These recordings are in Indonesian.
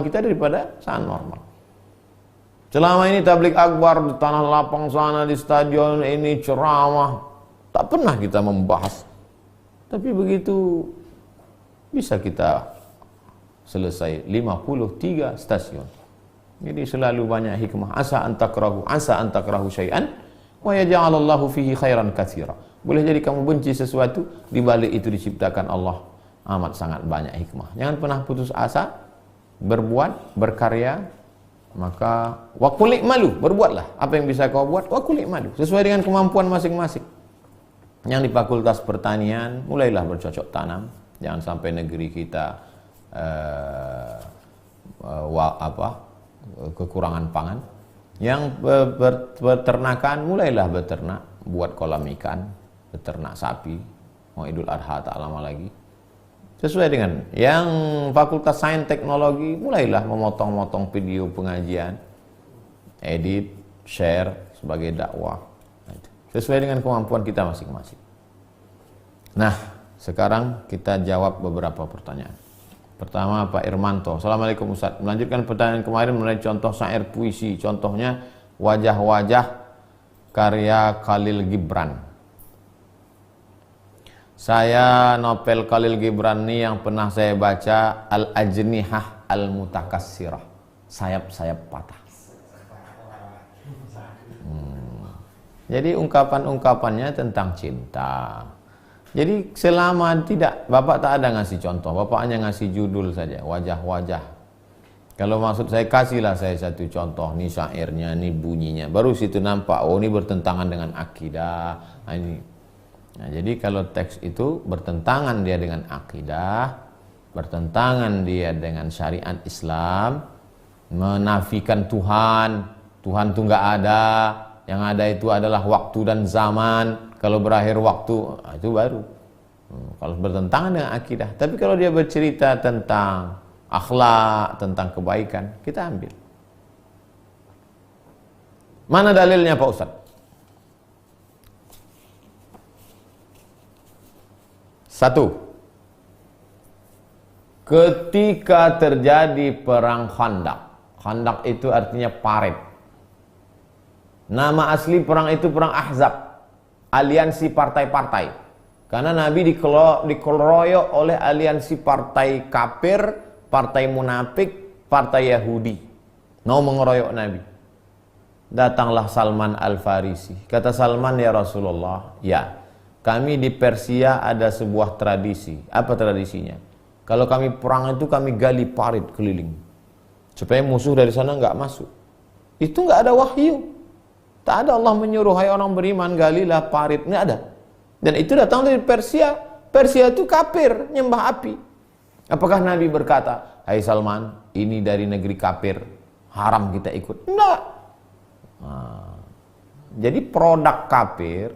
kita daripada saat normal. Selama ini tablik akbar di tanah lapang sana, di stadion ini ceramah, tak pernah kita membahas. Tapi begitu bisa kita selesai 53 stasiun. Jadi selalu banyak hikmah. Asa antakrahu syai'an wa yaj'alallahu fihi khairan katsira. Boleh jadi kamu benci sesuatu, di balik itu diciptakan Allah amat sangat banyak hikmah. Jangan pernah putus asa, berbuat, berkarya, maka wakulik malu, berbuatlah apa yang bisa kau buat, wakulik malu sesuai dengan kemampuan masing-masing. Yang di Fakultas Pertanian mulailah bercocok tanam, jangan sampai negeri kita kekurangan pangan. Yang peternakan mulailah beternak, buat kolam ikan, beternak sapi, mau Idul Adha tak lama lagi. Sesuai dengan yang Fakultas Sains Teknologi mulailah memotong-motong video pengajian, edit, share sebagai dakwah. Sesuai dengan kemampuan kita masing-masing. Nah, sekarang kita jawab beberapa pertanyaan. Pertama, Pak Irmanto. Assalamualaikum Ustaz. Melanjutkan pertanyaan kemarin mengenai contoh syair puisi. Contohnya Wajah-Wajah karya Khalil Gibran. Saya novel Khalil Gibran ini yang pernah saya baca, Al-Ajnihah Al-Mutakassirah, sayap-sayap patah. Jadi ungkapan-ungkapannya tentang cinta. Jadi selama tidak, Bapak tak ada ngasih contoh, Bapak hanya ngasih judul saja, Wajah-Wajah. Kalau maksud saya, kasihlah saya satu contoh, nih syairnya, nih bunyinya, baru situ nampak, oh ini bertentangan dengan akidah. Nah, jadi kalau teks itu bertentangan dia dengan akidah, bertentangan dia dengan syariat Islam, menafikan Tuhan itu nggak ada, yang ada itu adalah waktu dan zaman, kalau berakhir waktu, itu baru. Kalau bertentangan dengan akidah. Tapi kalau dia bercerita tentang akhlak, tentang kebaikan, kita ambil. Mana dalilnya Pak Ustadz? Satu, ketika terjadi perang Khandaq. Khandaq itu artinya parit. Nama asli perang itu perang Ahzab, aliansi partai-partai. Karena Nabi dikeroyok oleh aliansi partai kafir, partai munafik, partai Yahudi. Mau mengeroyok Nabi. Datanglah Salman Al-Farisi. Kata Salman, ya Rasulullah, ya, kami di Persia ada sebuah tradisi. Apa tradisinya? Kalau kami perang itu kami gali parit keliling, supaya musuh dari sana nggak masuk. Itu nggak ada wahyu. Tak ada Allah menyuruh, hai orang beriman, galilah parit. Nggak ada. Dan itu datang dari Persia. Persia itu kafir, nyembah api. Apakah Nabi berkata, hai Salman, ini dari negeri kafir, haram kita ikut? Enggak. Nah, jadi produk kafir,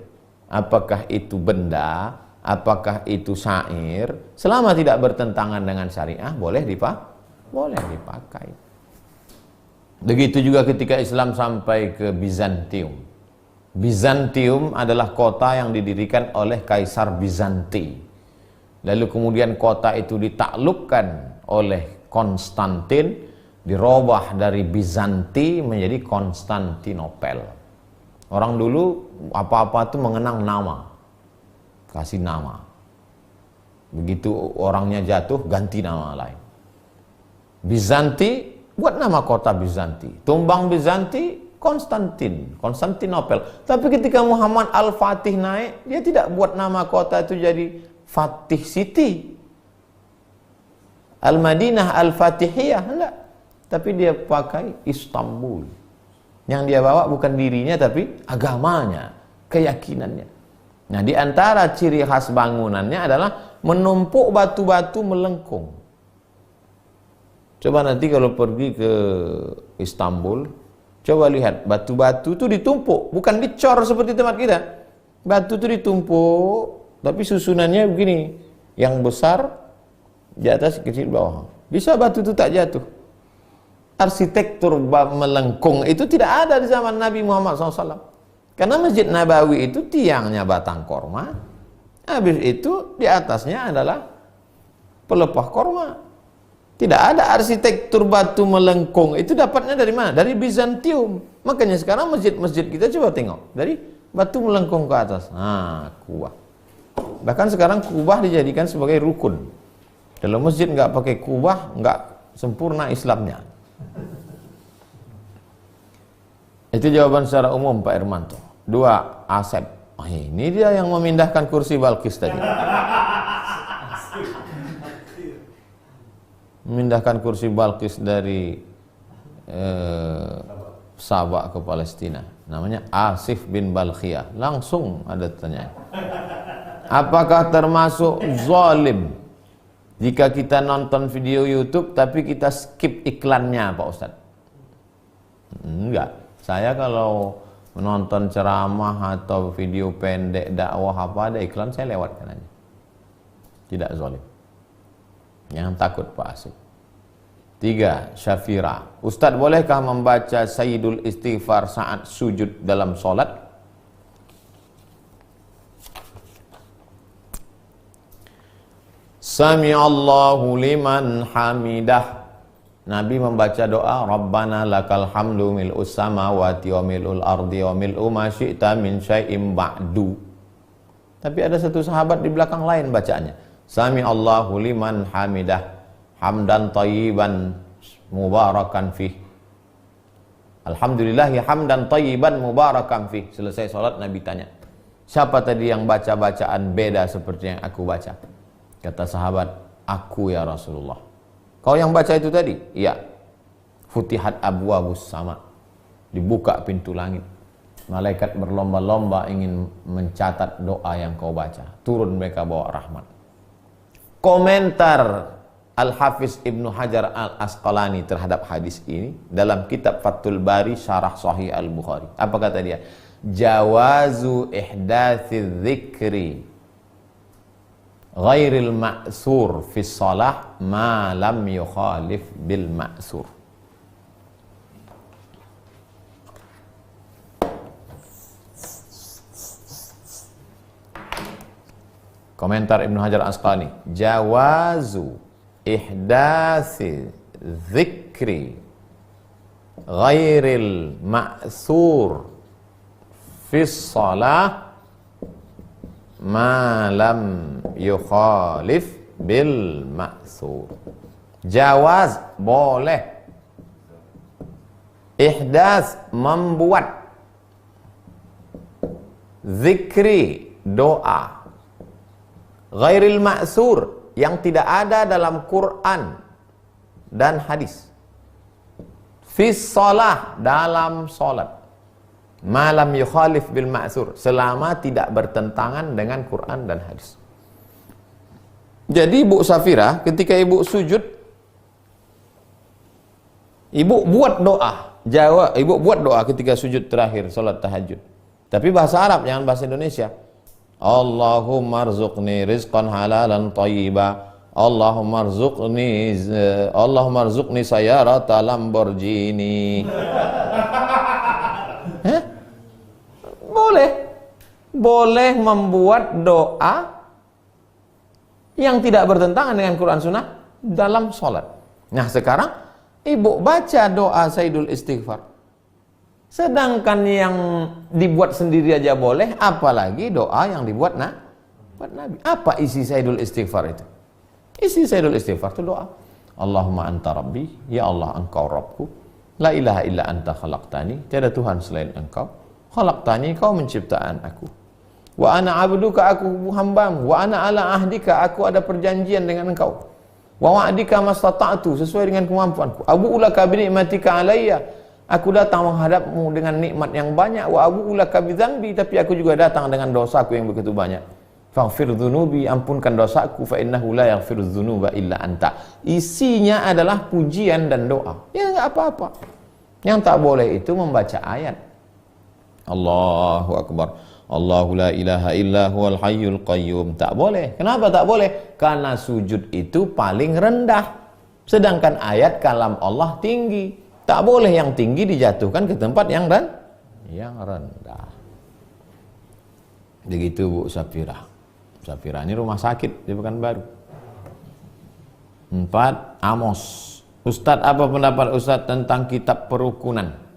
apakah itu benda, apakah itu syair, selama tidak bertentangan dengan syariah, boleh dipakai. Begitu juga ketika Islam sampai ke Bizantium. Bizantium adalah kota yang didirikan oleh Kaisar Bizanti. Lalu kemudian kota itu ditaklukkan oleh Konstantin, dirubah dari Bizanti menjadi Konstantinopel. Orang dulu apa-apa itu mengenang nama, kasih nama. Begitu orangnya jatuh, ganti nama lain. Bizanti, buat nama kota Bizanti. Tumbang Bizanti, Konstantinopel. Tapi ketika Muhammad Al-Fatih naik, dia tidak buat nama kota itu jadi Fatih City, Al-Madinah Al-Fatihiyah, enggak. Tapi dia pakai Istanbul. Yang dia bawa bukan dirinya tapi agamanya, keyakinannya. Nah, di antara ciri khas bangunannya adalah menumpuk batu-batu melengkung. Coba nanti kalau pergi ke Istanbul, coba lihat batu-batu itu ditumpuk, bukan dicor seperti tempat kita. Batu itu ditumpuk, tapi susunannya begini, yang besar di atas, kecil bawah. Bisa batu itu tak jatuh. Arsitektur melengkung itu tidak ada di zaman Nabi Muhammad SAW. Karena Masjid Nabawi itu tiangnya batang korma, habis itu di atasnya adalah pelepah korma. Tidak ada arsitektur batu melengkung. Itu dapatnya dari mana? Dari Bizantium. Makanya sekarang masjid-masjid kita coba tengok. Dari batu melengkung ke atas. Nah, kubah. Bahkan sekarang kubah dijadikan sebagai rukun. Kalau masjid nggak pakai kubah, nggak sempurna Islamnya. Itu jawaban secara umum Pak Irmanto. 2. Asep. Oh, ini dia yang memindahkan kursi Balkis tadi. Memindahkan kursi Balkis dari Sabah ke Palestina. Namanya Asif bin Balkhiyah. Langsung ada tanya. Apakah termasuk zalim jika kita nonton video YouTube tapi kita skip iklannya, Pak Ustadz? Enggak. Saya kalau menonton ceramah atau video pendek dakwah apa ada iklan, saya lewatkan aja. Tidak zalim. Jangan takut Pak Asif. 3. Syafira. Ustadz, bolehkah membaca Sayyidul Istighfar saat sujud dalam solat? Sami Allahu liman hamidah. Nabi membaca doa Rabbana lakal hamdu mil'us samawati wa mil'ul ardi wa mil'u ma syi'ta min syai'im ba'du. Tapi ada satu sahabat di belakang lain bacaannya. Sami Allahu liman hamidah hamdan thayyiban mubarakan fih. Alhamdulillahi hamdan thayyiban mubarakan fih. Selesai sholat Nabi tanya, siapa tadi yang baca bacaan beda seperti yang aku baca? Kata sahabat, aku ya Rasulullah. Kau yang baca itu tadi? Iya. Futihat abwabus sama. Dibuka pintu langit. Malaikat berlomba-lomba ingin mencatat doa yang kau baca. Turun mereka bawa rahmat. Komentar Al-Hafiz Ibnu Hajar Al-Asqalani terhadap hadis ini dalam kitab Fathul Bari Syarah Sahih Al-Bukhari. Apa kata dia? Jawazu ihdatsiz dzikri ghairil ma'sur fi shalah ma lam yukhalif bil ma'sur. Komentar Ibnu Hajar Asqalani, jawazu ihdasi dzikri ghairil ma'sur fi shalah ma lam yukhalif bil ma'sur. Jawaz, boleh. Ihdas, membuat. Zikri, doa. Ghairil ma'sur, yang tidak ada dalam Quran dan hadis. Fis shalah, dalam salat. Malam yukhalif bil ma'sur, selama tidak bertentangan dengan Quran dan hadis. Jadi Ibu Safira, ketika Ibu sujud, Ibu buat doa. Ibu buat doa ketika sujud terakhir salat tahajud. Tapi bahasa Arab, jangan bahasa Indonesia. Allahumma rzuqni rizqan halalan thayyiba. Allahumma rzuqni sayarata Lamborghini. Boleh membuat doa yang tidak bertentangan dengan Quran Sunnah dalam sholat. Nah sekarang Ibu baca doa Sayyidul Istighfar, sedangkan yang dibuat sendiri aja boleh, apalagi doa yang dibuat buat Nabi. Apa isi Sayyidul Istighfar itu? Isi Sayyidul Istighfar itu doa Allahumma anta rabbi, ya Allah engkau Rabbku, la ilaha illa anta khalaqtani, tiada Tuhan selain engkau, khalaqtani, kau menciptaan aku, wa ana abduka, aku hambamu, wa ana ala ahdika, aku ada perjanjian dengan engkau, wa wa'dika mastata'tu, sesuai dengan kemampuanku, abu'u laka bi ni'matika alayya, aku datang menghadapmu dengan nikmat yang banyak, wa abu'u laka bi dzambi, tapi aku juga datang dengan dosaku yang begitu banyak. Faghfir dzunubi, ampunkan dosaku, fa innahu la yaghfiru dzunuba illa anta. Isinya adalah pujian dan doa. Ya enggak apa-apa. Yang tak boleh itu membaca ayat. Allahu akbar. Allahu la ilaha illa huwal hayyul qayyum. Tak boleh. Kenapa tak boleh? Karena sujud itu paling rendah. Sedangkan ayat kalam Allah tinggi. Tak boleh yang tinggi dijatuhkan ke tempat yang rendah. Begitu Bu Safira. Safira ini rumah sakit di Pekanbaru. 4. Amos. Ustadz, apa pendapat Ustadz tentang kitab perukunan?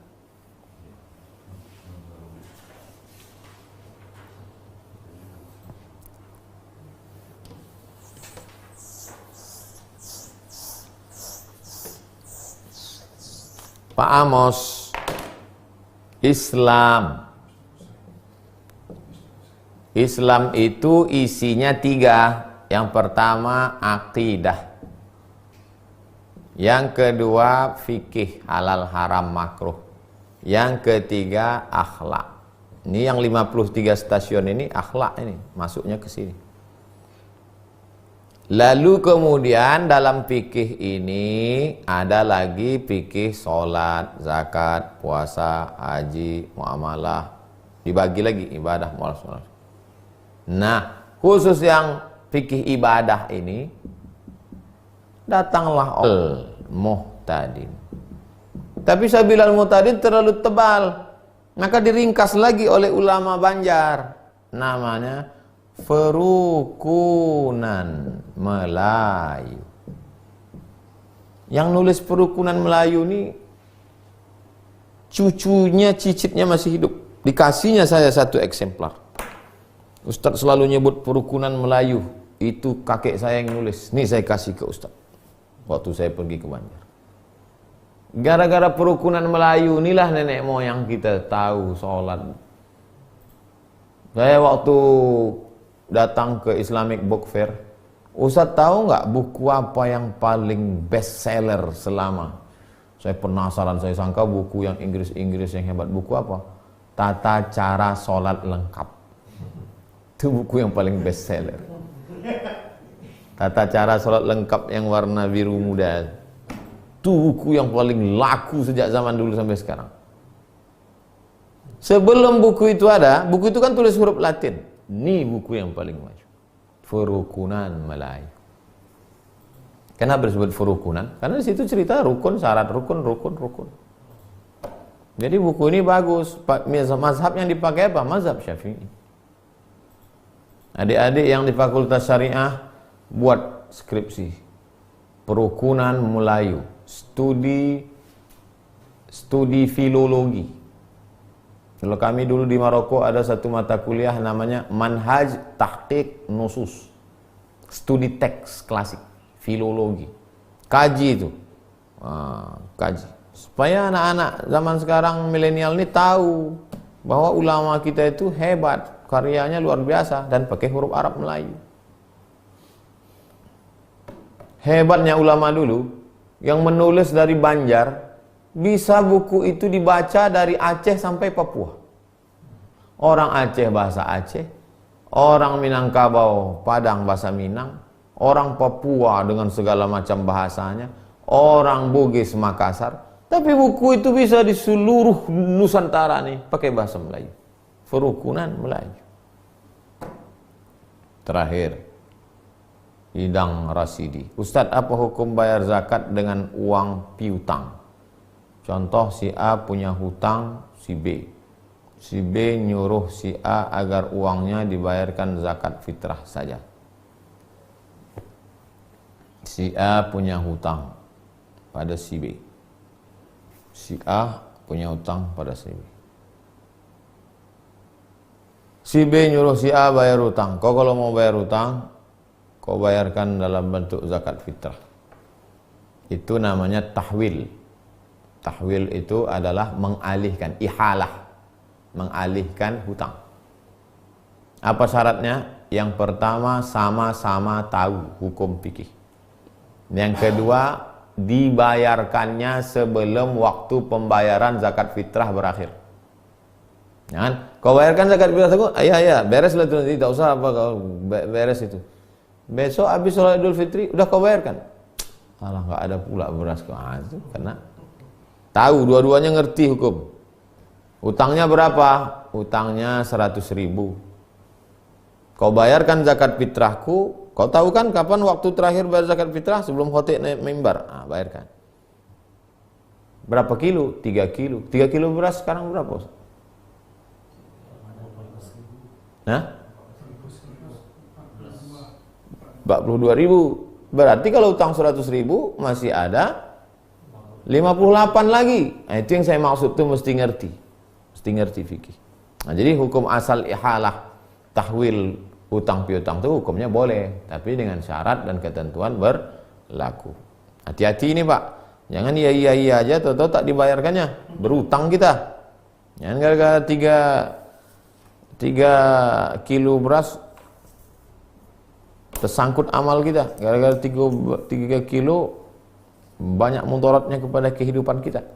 Pak Amos, Islam itu isinya 3. Yang pertama akidah, yang kedua fikih halal haram makruh, yang ketiga akhlak. Ini yang 53 stasiun ini akhlak, ini masuknya ke sini. Lalu kemudian dalam fikih ini ada lagi fikih sholat, zakat, puasa, haji, muamalah, dibagi lagi ibadah, muamalah. Nah, khusus yang fikih ibadah ini, datanglah al-muhtadin. Tapi sabila al-muhtadin terlalu tebal, maka diringkas lagi oleh ulama Banjar, namanya Perukunan Melayu. Yang nulis Perukunan Melayu ini cucunya, cicitnya masih hidup. Dikasihnya saya 1 eksemplar. Ustadz selalu nyebut Perukunan Melayu, itu kakek saya yang nulis. Nih saya kasih ke Ustadz waktu saya pergi ke Banjar. Gara-gara Perukunan Melayu inilah nenek moyang kita tahu sholat. Saya waktu datang ke Islamic Book Fair, Ustadz tahu nggak buku apa yang paling best seller selama? Saya penasaran, saya sangka buku yang Inggris-Inggris yang hebat. Buku apa? Tata Cara Sholat Lengkap. Itu buku yang paling best seller. Tata Cara Sholat Lengkap yang warna biru muda. Itu buku yang paling laku sejak zaman dulu sampai sekarang. Sebelum buku itu ada, buku itu kan tulis huruf Latin. Ini buku yang paling maju. Perukunan Melayu. Kenapa disebut Perukunan? Karena di situ cerita rukun, syarat rukun. Jadi buku ini bagus. Mazhab yang dipakai apa? Mazhab Syafi'i. Adik-adik yang di Fakultas Syariah buat skripsi. Perukunan Melayu. Studi filologi. Kalau kami dulu di Maroko ada satu mata kuliah namanya Manhaj Tahqiq Nusus. Studi teks klasik, filologi. Kaji itu. Kaji. Supaya anak-anak zaman sekarang milenial ini tahu bahwa ulama kita itu hebat, karyanya luar biasa dan pakai huruf Arab Melayu. Hebatnya ulama dulu yang menulis dari Banjar, bisa buku itu dibaca dari Aceh sampai Papua. Orang Aceh bahasa Aceh, orang Minangkabau Padang bahasa Minang, orang Papua dengan segala macam bahasanya, orang Bugis Makassar. Tapi buku itu bisa di seluruh Nusantara nih pakai bahasa Melayu. Perukunan Melayu. Terakhir, Idang Rasidi. Ustadz, apa hukum bayar zakat dengan uang piutang? Contoh, si A punya hutang si B. Si B nyuruh si A agar uangnya dibayarkan zakat fitrah saja. Si A punya hutang pada si B. Si A punya hutang pada si B. Si B nyuruh si A bayar hutang. Kau kalau mau bayar hutang, kau bayarkan dalam bentuk zakat fitrah. Itu namanya tahwil. Tahwil itu adalah mengalihkan, ihalah, mengalihkan hutang. Apa syaratnya? Yang pertama, sama-sama tahu hukum fikih. Yang kedua, dibayarkannya sebelum waktu pembayaran zakat fitrah berakhir. Jangan, kau bayarkan zakat fitrah, iya, bereslah itu nanti, tidak usah apa kau beres itu. Besok habis sholat Idul Fitri, udah kau bayarkan. Alah, nggak ada pula beras kau, itu karena tahu, dua-duanya ngerti hukum. Utangnya berapa? Utangnya 100.000. Kau bayarkan zakat fitrahku. Kau tahu kan kapan waktu terakhir bayar zakat fitrah? Sebelum khotib naik mimbar. Bayarkan. Berapa kilo? 3 kilo. 3 kilo beras sekarang berapa? Hah? 42.000. Berarti kalau utang 100.000 masih ada 58 lagi. Nah, itu yang saya maksud tuh mesti ngerti fikih. Nah, jadi hukum asal ihalah tahwil utang piutang itu hukumnya boleh, tapi dengan syarat dan ketentuan berlaku. Hati-hati ini Pak, jangan iya aja tahu-tahu tak dibayarkannya, berutang kita. Jangan gara-gara 3 kilo beras tersangkut amal kita, gara-gara 3 kilo banyak mudaratnya kepada kehidupan kita.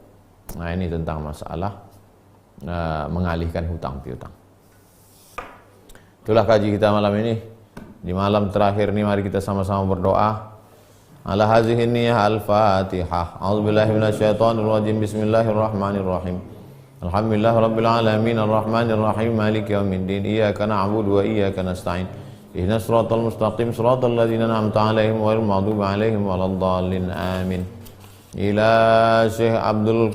Nah, ini tentang masalah mengalihkan hutang piutang. Itulah kaji kita malam ini. Di malam terakhir ini mari kita sama-sama berdoa. Ala hazihi niyyah al-Fatihah. A'udzubillahi minasyaitonir rajim. Bismillahirrahmanirrahim. Alhamdulillahirabbil alamin arrahmanir rahim maliki yaumiddin. Iyyaka na'budu wa iyyaka nasta'in. Ihdinas siratal mustaqim siratal ladzina an'amta 'alaihim ghairil maghdubi 'alaihim waladdallin. Amin. Ila Syekh Abdul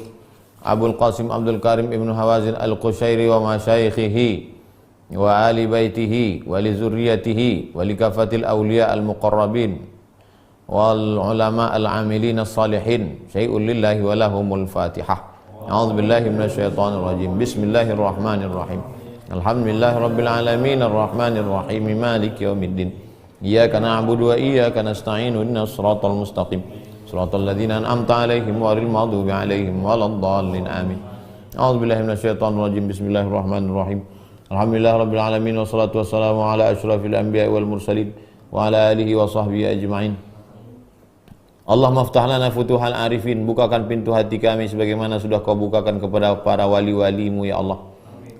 Qasim Abdul Karim Ibnu Hawazin Al-Qushairi wa masyayikhihi wa ali baitihi wa li zurriyatihi wa li kafatil awliya al-muqarrabin wal ulama al-amilin as-salihin syai'un lillahi wa lahumul fatihah. A'udzu billahi minasyaitonir rajim. Bismillahirrahmanirrahim. Alhamdulillahi rabbil alamin arrahmanir rahim maliki yaumiddin. Iyyaka na'budu wa iyyaka nasta'in ihdinas siratal mustaqim siratal ladzina an'amta 'alaihim ghairil maghdubi 'alaihim waladdallin. Amin. A'udzu billahi minasyaitonir rajim. Bismillahirrahmanirrahim. Alhamdulillahi rabbil alamin wassalatu wassalamu ala asyrafil anbiya'i wal mursalin wa ala alihi wa sahbihi ajma'in. Allahumma aftah lana futuhal arifin, bukakan pintu hati kami sebagaimana sudah Kau bukakan kepada para wali-walimu ya Allah.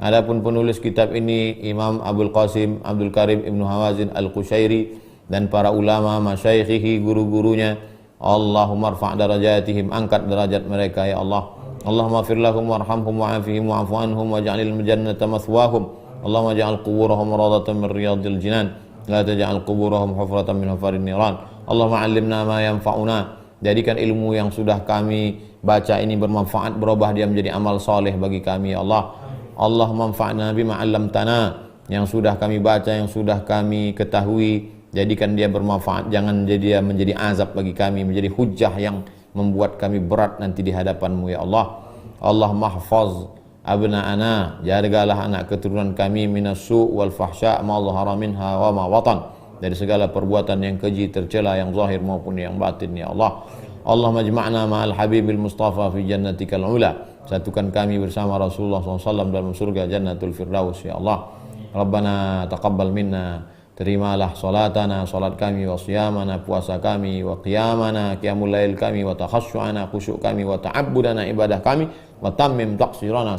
Adapun penulis kitab ini Imam Abdul Qasim Abdul Karim Ibnu Hawazin Al-Qushairi dan para ulama masyaikhihi guru-gurunya, Allahumma rfa' darajatihim, angkat derajat mereka ya Allah. Allahumma fir lahum warhamhum wa'afihim wa'fu anhum waj'alil jannata mathwahum. Allahumma ja'al quburahum rawdatan min riyadil jinan, la taj'al quburahum hufratan min hufarin niran. Allahumma 'allimna ma yanfa'una, jadikan ilmu yang sudah kami baca ini bermanfaat, berubah dia menjadi amal soleh bagi kami ya Allah. Allahumma anfa'na bima 'allamtana, yang sudah kami baca, yang sudah kami ketahui, jadikan dia bermanfaat, jangan jadi dia menjadi azab bagi kami, menjadi hujjah yang membuat kami berat nanti di hadapan-Mu ya Allah. Allahumma hafaz abna'ana, jagalah anak keturunan kami minasu wal fahsya ma dhahara minha wa ma watan, dari segala perbuatan yang keji tercela, yang zahir maupun yang batin ya Allah. Allahumma jama'na ma'al habibil mustafa fi jannatikal ula, satukan kami bersama Rasulullah SAW dalam surga jannatul firdaus ya Allah. Rabbana taqabbal minna, terimalah salatana, salat kami, wa siyamana, puasa kami, wa qiyamana, qiyamul lail kami, wa takhasyu'ana, khusyuk kami, wa ta'abbudana, ibadah kami, wa tammim taqsirana,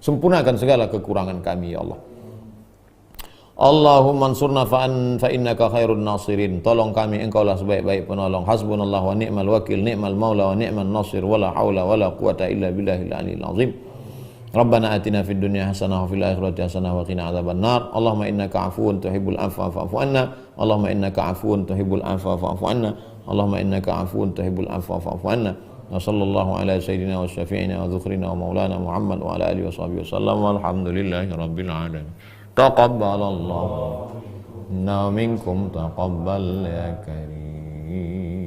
sempurnakan segala kekurangan kami ya Allah. Allahumma ansurna fa innaka khairun nasirin, tolong kami, engkaulah sebaik-baik penolong. Hasbunallah wa ni'mal wakil, ni'mal maula wa ni'man nasir, wala haula wala quwata illa billahil aliyil azim. Rabbana atina fid dunya hasanah wa fil akhirati hasanah wa qina adzaban nar. Allahumma innaka afuwun tuhibbul afwa fa'fu anna. Allahumma innaka afuwun tuhibbul afwa fa'fu anna. Allahumma innaka afuwun tuhibbul afwa fa'fu anna. Wa sallallahu ala sayyidina wa syafi'ina wa dhukrina wa maulana Muhammad wa ala alihi wa sahbihi wasallam, walhamdulillahi rabbil alamin. Taqabbalallahu minna minkum taqabbal ya karim.